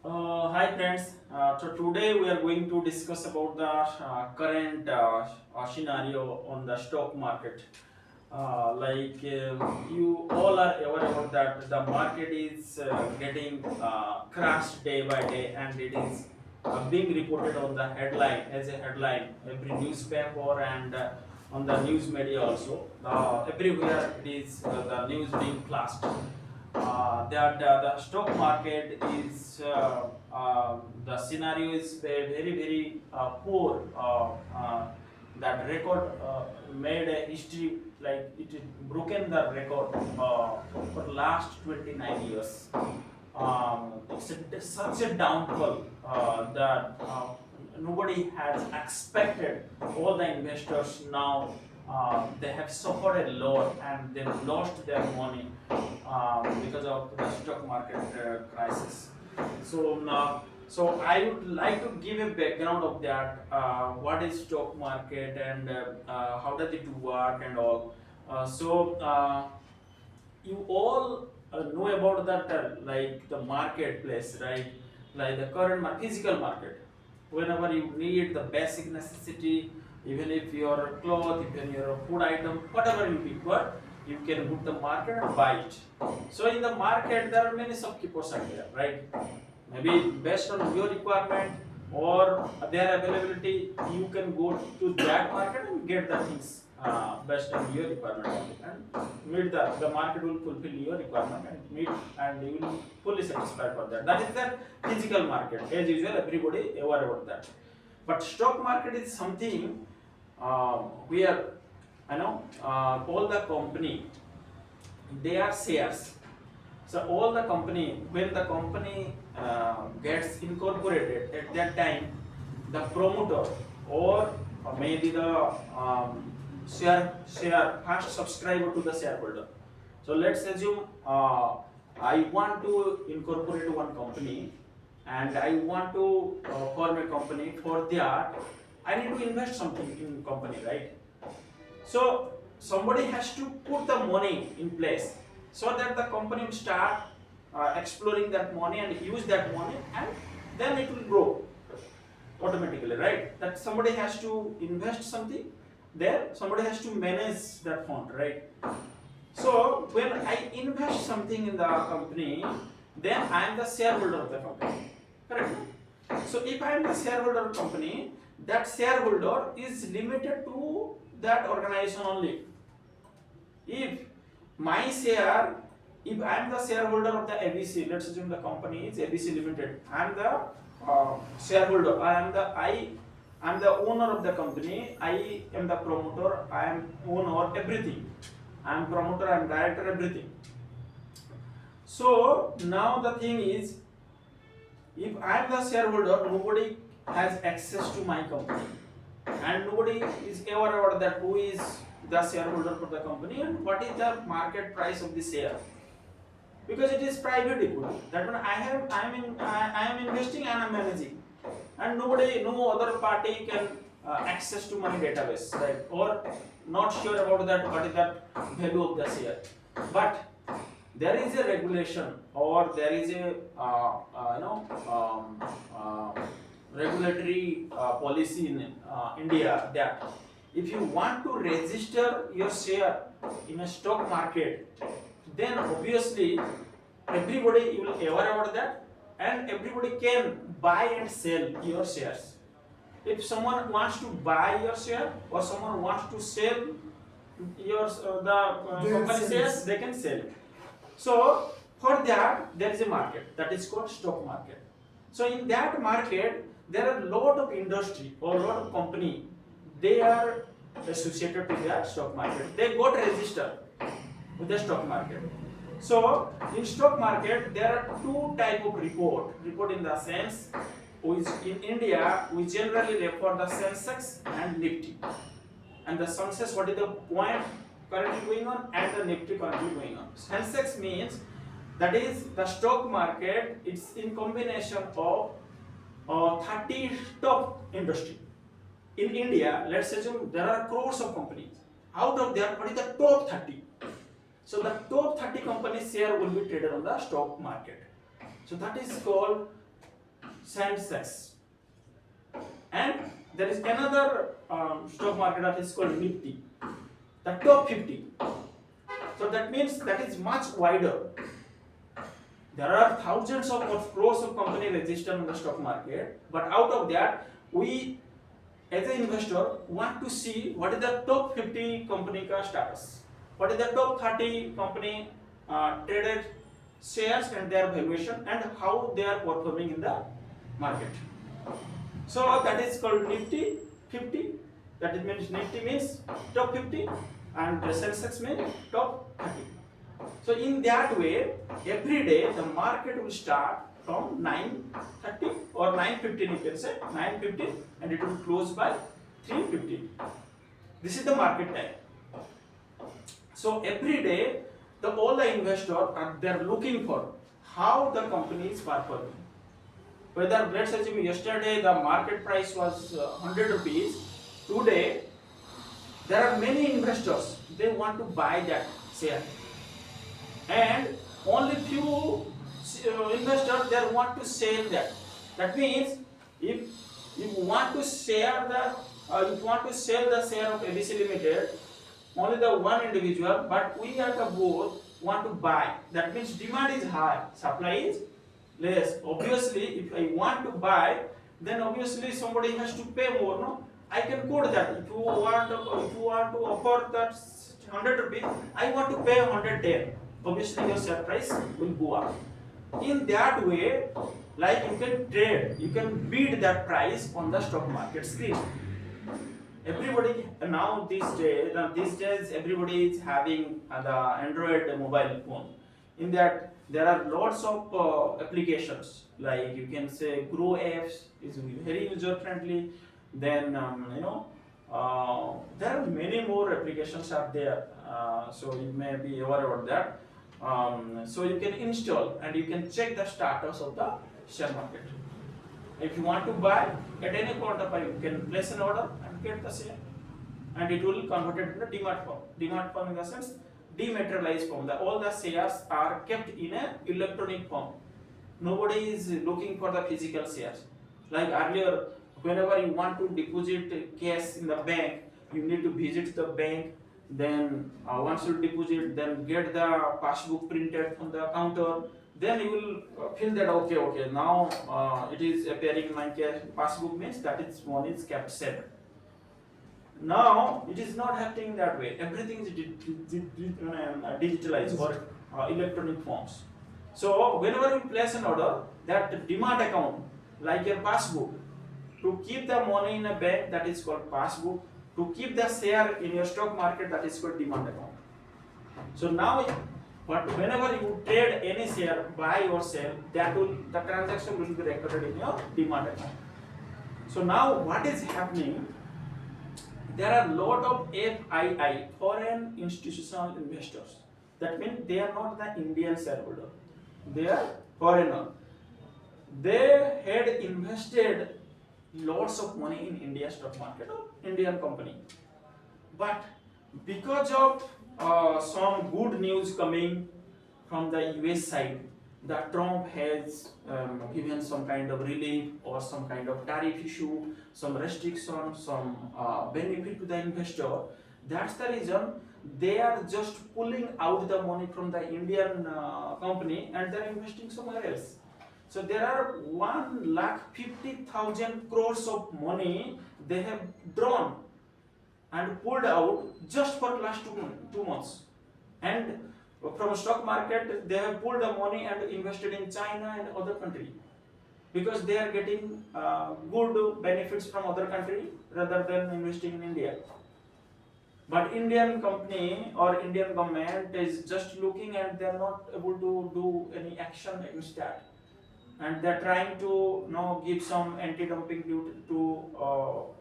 Hi friends. So today we are going to discuss about the current scenario on the stock market. You all are aware about that the market is getting crashed day by day, and it is being reported on the headline as a headline every newspaper and on the news media also. Everywhere it is the news being flashed that the stock market is the scenario is very poor. That record made a history, like it broken the record for last 29 years. It's such a downfall that nobody has expected. All the investors now they have suffered a lot and they've lost their money because of the stock market crisis. So I would like to give a background of that. What is stock market and how does it work and all. You all know about that, like the marketplace, right? Like the current physical market. Whenever you need the basic necessity, even if your cloth, even your food item, whatever you require, you can go to the market and buy it. So in the market, there are many shopkeepers out there, right? Maybe based on your requirement or their availability, you can go to that market and get the things based on your requirement and meet the market will fulfill your requirement and meet and you will fully satisfied for that. That is the physical market. As usual, everybody aware about that. But stock market is something where all the company they are shares. So all the company, when the company gets incorporated, at that time, the promoter or maybe the share first subscriber to the shareholder. So let's assume I want to incorporate one company and I want to form a company. For that, I need to invest something in company, right? So somebody has to put the money in place so that the company will start exploring that money and use that money, and then it will grow automatically, right? That somebody has to invest something there, somebody has to manage that fund, right? So when I invest something in the company, then I am the shareholder of the company, correct? So if I am the shareholder of the company, that shareholder is limited to that organization only. If my share, if I am the shareholder of the ABC, let's assume the company is ABC Limited, I am the shareholder, I am the owner of the company, I am the promoter, I am owner, everything. I am promoter, I am director, everything. So now the thing is, if I am the shareholder, nobody has access to my company, and nobody is aware about that who is the shareholder for the company and what is the market price of the share, because it is private equity. That means I am investing and I am managing, and no other party can access to my database, right? Or not sure about that what is the value of the share. But there is a regulation or there is a regulatory policy in India that if you want to register your share in a stock market, then obviously everybody will aware about that, and everybody can buy and sell your shares. If someone wants to buy your share or someone wants to sell your company shares, they can sell it. So for that there is a market that is called stock market. So in that market there are a lot of industry or a lot of company, they are associated with the stock market. They got registered with the stock market. So in stock market there are two type of report in the sense, which in India we generally refer the Sensex and Nifty. And the Sensex, what is the point currently going on, and the Nifty currently going on. Sensex means that is the stock market, it's in combination of 30 top industry. In India, let's assume there are crores of companies. Out of there, what is the top 30? So the top 30 companies share will be traded on the stock market. So that is called Sensex, and there is another stock market that is called Nifty, the top 50. So that means that is much wider. There are thousands of crores of companies registered in the stock market, but out of that, we as an investor want to see what is the top 50 company ka status, what is the top 30 company traded shares and their valuation, and how they are performing in the market. So that is called Nifty 50. That means Nifty means top 50 and the Sensex means top 30. So in that way, every day the market will start from 9:30 or 9:15, you can say 9:15, and it will close by 3:15. This is the market time. So every day, all the investors are there looking for how the company is performing. Whether, let's assume, yesterday the market price was 100 rupees, today there are many investors, they want to buy that share, and only few investors they want to sell that. That means if you want to share the sell the share of ABC Limited, only the one individual, but we at the board want to buy. That means demand is high, supply is less. Obviously, if I want to buy, then obviously somebody has to pay more. No, I can quote that. If you want to offer that 100 rupees, I want to pay 110. Obviously, your share price will go up. In that way, like you can trade, you can bid that price on the stock market screen. Everybody now these days everybody is having the Android mobile phone. In that there are lots of applications, like you can say Grow apps is very user friendly. Then there are many more applications are there, so you may be aware about that. So you can install and you can check the status of the share market. If you want to buy at any point of time, you can place an order and get the share, and it will convert it into demat form. Demat form in the sense dematerialized form. All the shares are kept in an electronic form. Nobody is looking for the physical shares. Like earlier, whenever you want to deposit cash in the bank, you need to visit the bank. Then once you deposit, then get the passbook printed from the counter. Then you will feel that okay, now it is appearing in my passbook, means that its money is kept safe. Now it is not happening that way. Everything is digitalized or electronic forms. So whenever you place an order, that demat account, like your passbook, to keep the money in a bank, that is called passbook. To keep the share in your stock market, that is called demat account. So now, whenever you trade any share, buy or sell, the transaction will be recorded in your demat account. So now what is happening? There are lot of FII, foreign institutional investors. That means they are not the Indian shareholder. They are foreigner. They had invested lots of money in India stock market or Indian company, but because of some good news coming from the US side, that Trump has given some kind of relief or some kind of tariff issue, some restriction, some benefit to the investor. That's the reason they are just pulling out the money from the Indian company and they're investing somewhere else. So there are 1,50,000 crores of money they have drawn and pulled out just for last 2 months. And from stock market, they have pulled the money and invested in China and other country, because they are getting good benefits from other country rather than investing in India. But Indian company or Indian government is just looking and they are not able to do any action against that. And they are trying to give some anti-dumping duty to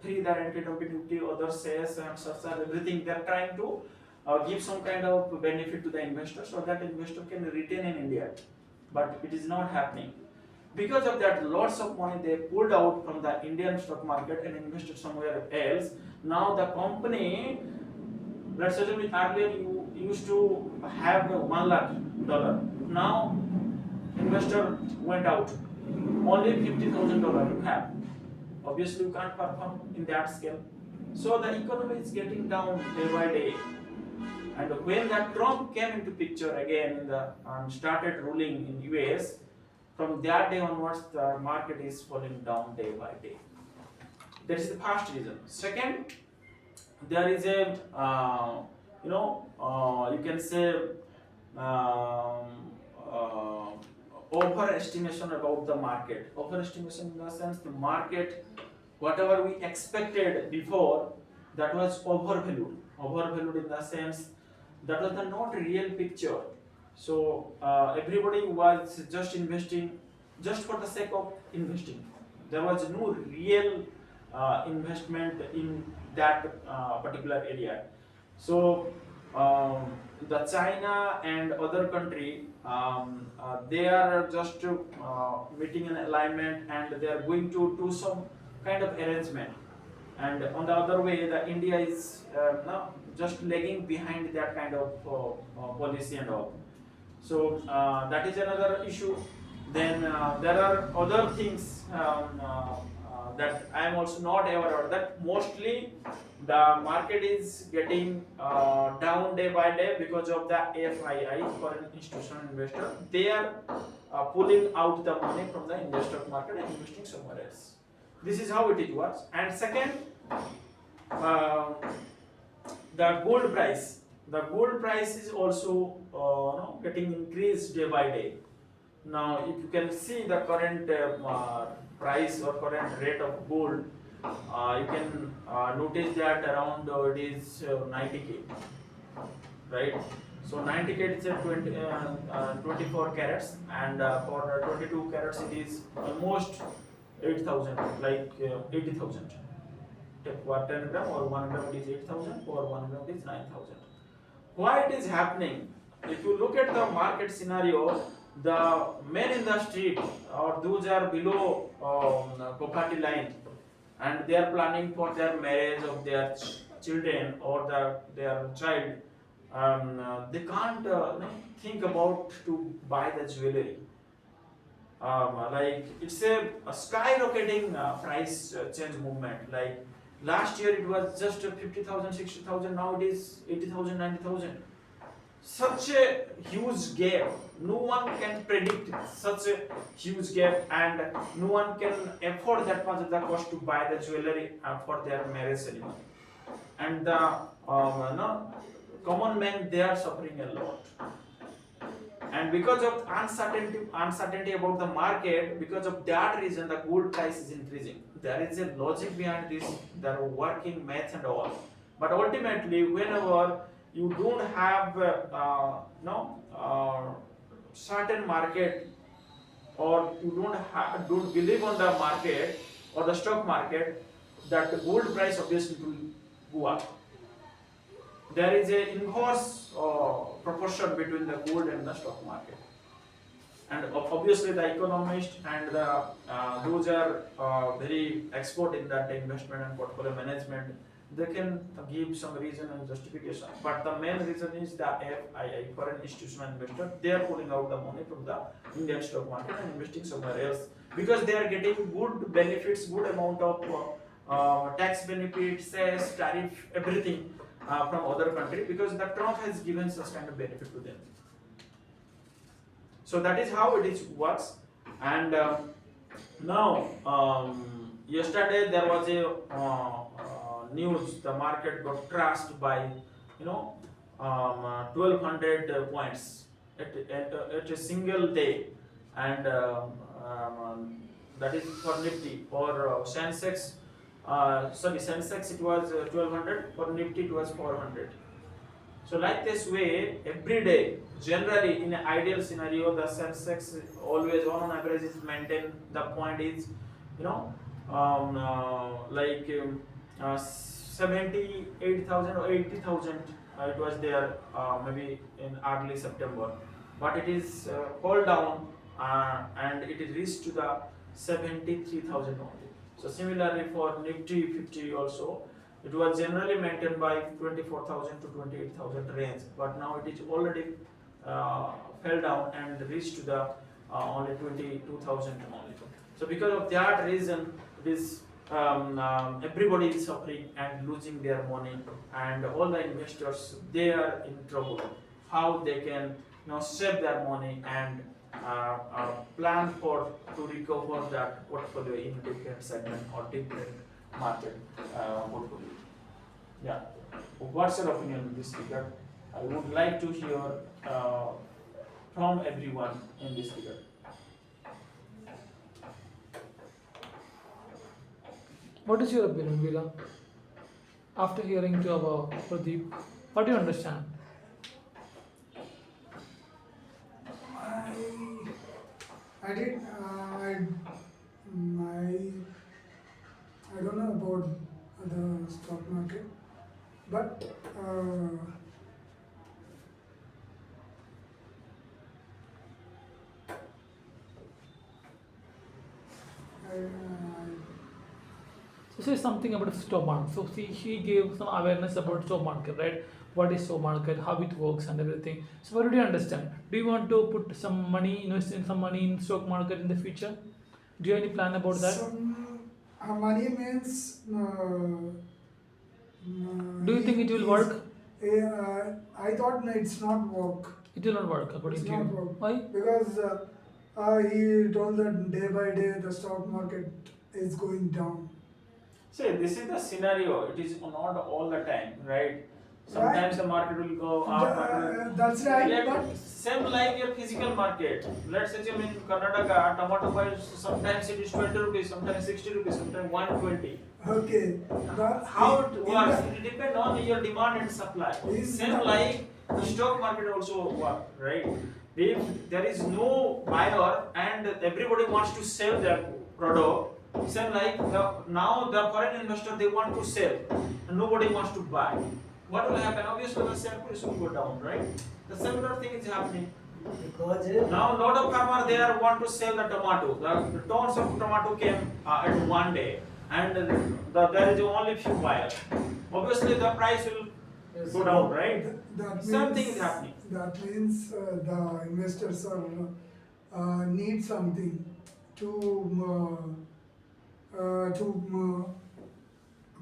free their anti-dumping duty, other shares and such and everything. They are trying to give some kind of benefit to the investor so that investor can retain in India. But it is not happening. Because of that, lots of money they pulled out from the Indian stock market and invested somewhere else. Now the company, let's say earlier you used to have $1 lakh. Now investor went out. only $50,000 you have. Obviously, you can't perform in that scale. So the economy is getting down day by day. And when that Trump came into picture again in the started ruling in US, from that day onwards, the market is falling down day by day. That is the first reason. Second, there is a you can say um, uh, overestimation about the market. Overestimation in the sense the market, whatever we expected before, that was overvalued. Overvalued in the sense that was the not real picture. So everybody was just investing just for the sake of investing. There was no real investment in that particular area. So the China and other country, they are just meeting an alignment and they are going to do some kind of arrangement. And on the other way, the India is just lagging behind that kind of policy and all. So that is another issue. Then there are other things that I am also not aware of. That mostly the market is getting down day by day because of the FII, foreign institutional investor. They are pulling out the money from the investor market and investing somewhere else. This is how it works. And second, the gold price. The gold price is also getting increased day by day. Now, if you can see the current price or current rate of gold, you can notice that around it is 90k, right? So 90k is a 24 carats, and for 22 carats it is almost 8,000, like 80,000. For 10 gram or 1 gram it is 8,000, for 1 gram it is 9,000. Why it is happening? If you look at the market scenario, the men in the street or those are below poverty line and they are planning for their marriage of their children or their child, they can't think about to buy the jewelry. Like it's a skyrocketing price change movement. Like last year it was just 50,000, 60,000, now it is 80,000, 90,000. Such a huge gap, no one can predict such a huge gap, and no one can afford that much of the cost to buy the jewelry for their marriage ceremony. And the common men, they are suffering a lot. And because of uncertainty about the market, because of that reason, the gold price is increasing. There is a logic behind this, there are working math and all. But ultimately, whenever you don't have certain market, or you don't believe on the market or the stock market, that the gold price obviously will go up. There is an inverse proportion between the gold and the stock market. And obviously the economists and those are very expert in that investment and portfolio management, they can give some reason and justification. But the main reason is the FII, foreign institutional investor. They are pulling out the money from the Indian stock market and investing somewhere else because they are getting good benefits, good amount of tax benefits, cess, tariff, everything from other country, because the Trump has given such kind of benefit to them. So that is how it works. And now yesterday there was a news, the market got crashed by 1200 points at a single day, and that is for Nifty. For Sensex, Sensex it was 1200, for Nifty it was 400. So like this way, every day, generally in an ideal scenario, the Sensex always on average is maintain, the point is like 78,000 or 80,000 it was there maybe in early September, but it is fall down and it is reached to the 73,000 only. So similarly for Nifty 50 also, it was generally maintained by 24,000 to 28,000 range, but now it is already fell down and reached to the only 22,000 only. So because of that reason, this everybody is suffering and losing their money, and all the investors, they are in trouble. How they can save their money and plan for to recover that portfolio in different segment or different market portfolio. Yeah. What's your opinion in this regard? I would like to hear from everyone in this regard. What is your opinion, Veera? After hearing to our Pradeep, what do you understand? I I did I don't know about the stock market, but I, So say something about stock market. So see, he gave some awareness about stock market, right? What is stock market, how it works, and everything. So what do you understand? Do you want to put some money, invest in some money in stock market in the future? Do you have any plan about that? some money means Do you think it will work? I thought no, it's not work. It will not work according It's to not you. work Why? because he told that day by day the stock market is going down. See, this is the scenario. It is not all the time, right? Sometimes the market will go up. That's right, but Same like your physical market. Let's assume in Karnataka, tomato price sometimes it is 20 rupees, sometimes 60 rupees, sometimes 120. okay. But How it in works? the- It depends on your demand and supply. Is Same the- like the stock market also work, right? If there is no buyer and everybody wants to sell their product, same like now the foreign investor they want to sell and nobody wants to buy. What will happen? Obviously the share price will go down, right? The similar thing is happening. Because Now lot of farmers they are want to sell the tomato. The tons of tomato came at one day, and there is only few buyers. Obviously the price will go down, right? that Something means, is happening. That means the investors are need something to